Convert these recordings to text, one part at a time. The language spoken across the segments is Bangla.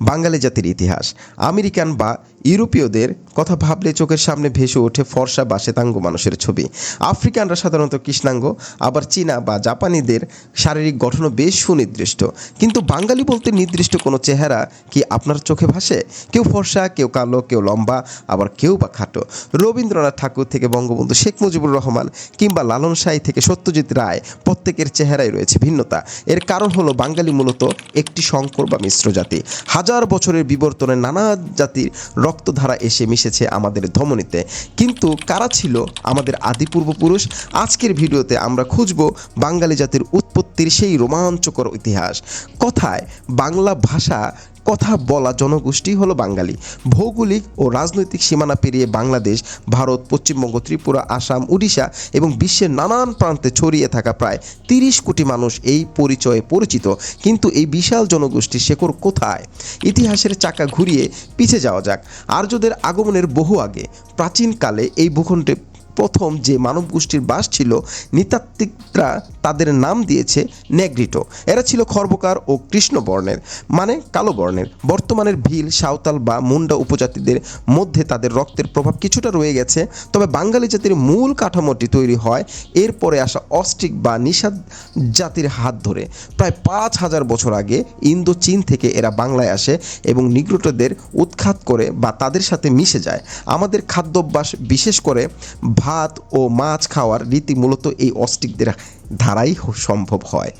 বাঙালি জাতির ইতিহাস। আমেরিকান বা ইউরোপীয়দের কথা ভাবলে চোখের সামনে ভেসে ওঠে ফর্সা বা শ্বেতাঙ্গ মানুষের ছবি। আফ্রিকানরা সাধারণত কৃষ্ণাঙ্গ, আবার চীনা বা জাপানিদের শারীরিক গঠনও বেশ সুনির্দিষ্ট। কিন্তু বাঙালি বলতে নির্দিষ্ট কোনো চেহারা কি আপনার চোখে ভাসে? কেউ ফর্সা, কেউ কালো, কেউ লম্বা, আবার কেউ বা খাটো। রবীন্দ্রনাথ ঠাকুর থেকে বঙ্গবন্ধু শেখ মুজিবুর রহমান কিংবা লালন সাঁই থেকে সত্যজিৎ রায়, প্রত্যেকের চেহারায় রয়েছে ভিন্নতা। এর কারণ হলো বাঙালি মূলত একটি সংকর বা মিশ্র জাতি। হাজার বছরের বিবর্তনে নানা জাতির রক্তধারা এসে মিশেছে আমাদের ধমনীতে। কিন্তু কারা ছিল আমাদের আদি পূর্বপুরুষ? আজকের ভিডিওতে আমরা খুঁজব বাঙালি জাতির উৎপত্তির সেই রোমাঞ্চকর ইতিহাস। কথায় বাংলা ভাষা কথা বলা জনগোষ্ঠী হলো বাঙালি। ভৌগোলিক ও রাজনৈতিক সীমানা পেরিয়ে বাংলাদেশ, ভারত, পশ্চিমবঙ্গ, ত্রিপুরা, আসাম, উড়িষ্যা এবং বিশ্বের নানান প্রান্তে ছড়িয়ে থাকা প্রায় 30 কোটি মানুষ এই পরিচয়ে পরিচিত। কিন্তু এই বিশাল জনগোষ্ঠীর শেকড় কোথায়? ইতিহাসের চাকা ঘুরিয়ে পিছে যাওয়া যাক। আর্যদের আগমনের বহু আগে প্রাচীনকালে এই ভূখণ্ডে প্রথম যে মানব গোষ্ঠীর বাস ছিল, নৃতাত্ত্বিকরা তাদের নাম দিয়েছে নেগ্রিটো। এরা ছিল খর্বকার ও কৃষ্ণবর্ণের, মানে কালো বর্ণের। বর্তমানের ভিল, সাঁওতাল বা মুন্ডা উপজাতিদের মধ্যে তাদের রক্তের প্রভাব কিছুটা রয়ে গেছে। তবে বাঙালি জাতির মূল কাঠামোটি তৈরি হয় এরপরে আসা অস্ট্রিক বা নিষাদ জাতির হাত ধরে। প্রায় 5000 বছর আগে ইন্দো চীন থেকে এরা বাংলায় আসে এবং নিগ্রোটোদের উৎখাত করে বা তাদের সাথে মিশে যায়। আমাদের খাদ্যাভ্যাস, বিশেষ করে ভাত ও মাছ খাওয়ার রীতি মূলত এই অস্ট্রিকদের ধারাই সম্ভব হয়।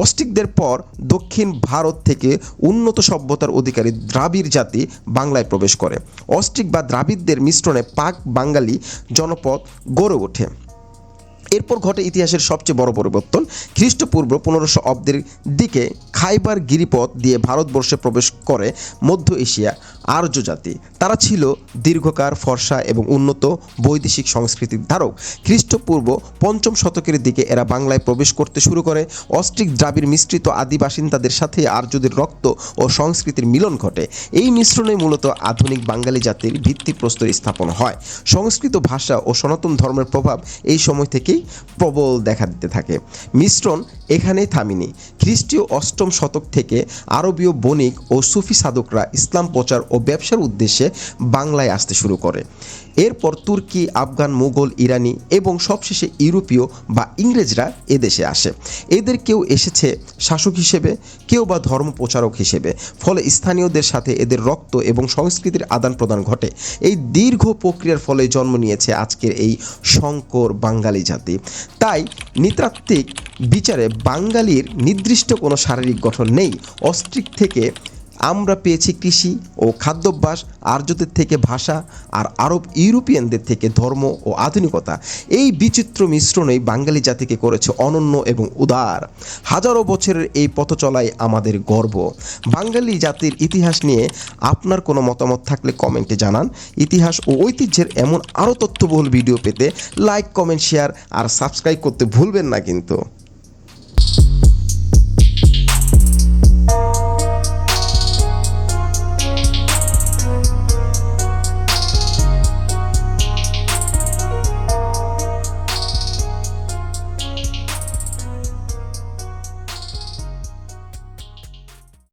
অস্ট্রিকদের পর দক্ষিণ ভারত থেকে উন্নত সভ্যতার অধিকারী দ্রাবিড় জাতি বাংলায় প্রবেশ করে। অস্ট্রিক বা দ্রাবিড়দের মিশ্রণে পাক বাঙালি জনপদ গড়ে ওঠে। এরপর ঘটে ইতিহাসের সবচেয়ে বড় পরিবর্তন। খ্রিস্টপূর্ব 1500 অব্দের দিকে খাইবার গিরিপথ দিয়ে ভারতবর্ষে প্রবেশ করে মধ্য এশিয়া আর্য জাতি। তারা ছিল দীর্ঘকার, ফর্সা এবং উন্নত বৈদেশিক সংস্কৃতির ধারক। খ্রিস্টপূর্ব 5ম শতকের দিকে এরা বাংলায় প্রবেশ করতে শুরু করে। অস্ট্রিক দ্রাবিড় মিশ্রিত আদি বাসিন্দাদের সাথে আর্যদের রক্ত ও সংস্কৃতির মিলন ঘটে। এই মিশ্রণে মূলত আধুনিক বাঙালি জাতির ভিত্তিপ্রস্তর স্থাপন হয়। সংস্কৃত ভাষা ও সনাতন ধর্মের প্রভাব এই সময় থেকেই প্রবল দেখা দিতে থাকে। মিশ্রণ এখানেই থামেনি। খ্রিস্টীয় 8ম শতক থেকে আরবীয় বণিক ও সুফি সাধকরা ইসলাম প্রচার ও ব্যবসার উদ্দেশ্যে বাংলায় আসতে শুরু করে। এরপর তুর্কি, আফগান, মুঘল, ইরানি এবং সবশেষে ইউরোপীয় বা ইংরেজরা এদেশে আসে। এদের কেউ এসেছে শাসক হিসেবে, কেউ বা ধর্ম প্রচারক হিসেবে। ফলে স্থানীয়দের সাথে এদের রক্ত এবং সংস্কৃতির আদান প্রদান ঘটে। এই দীর্ঘ প্রক্রিয়ার ফলে জন্ম নিয়েছে আজকের এই সংকর বাঙালি জাতি। তাই নৃতাত্ত্বিক বিচারে বাঙালির নির্দিষ্ট কোনো শারীরিক গঠন নেই। অস্ট্রিক থেকে আমরা পেয়েছি কৃষি ও খাদ্যাভ্যাস, আর্যদের থেকে ভাষা, আর আরব ইউরোপিয়ানদের থেকে ধর্ম ও আধুনিকতা। এই বিচিত্র মিশ্রণেই বাঙালি জাতিকে করেছে অনন্য এবং উদার। হাজারো বছরের এই পথ চলাই আমাদের গর্ব। বাঙালি জাতির ইতিহাস নিয়ে আপনার কোনো মতামত থাকলে কমেন্টে জানান। ইতিহাস ও ঐতিহ্যের এমন আরও তথ্যবহুল ভিডিও পেতে লাইক, কমেন্ট, শেয়ার আর সাবস্ক্রাইব করতে ভুলবেন না কিন্তু।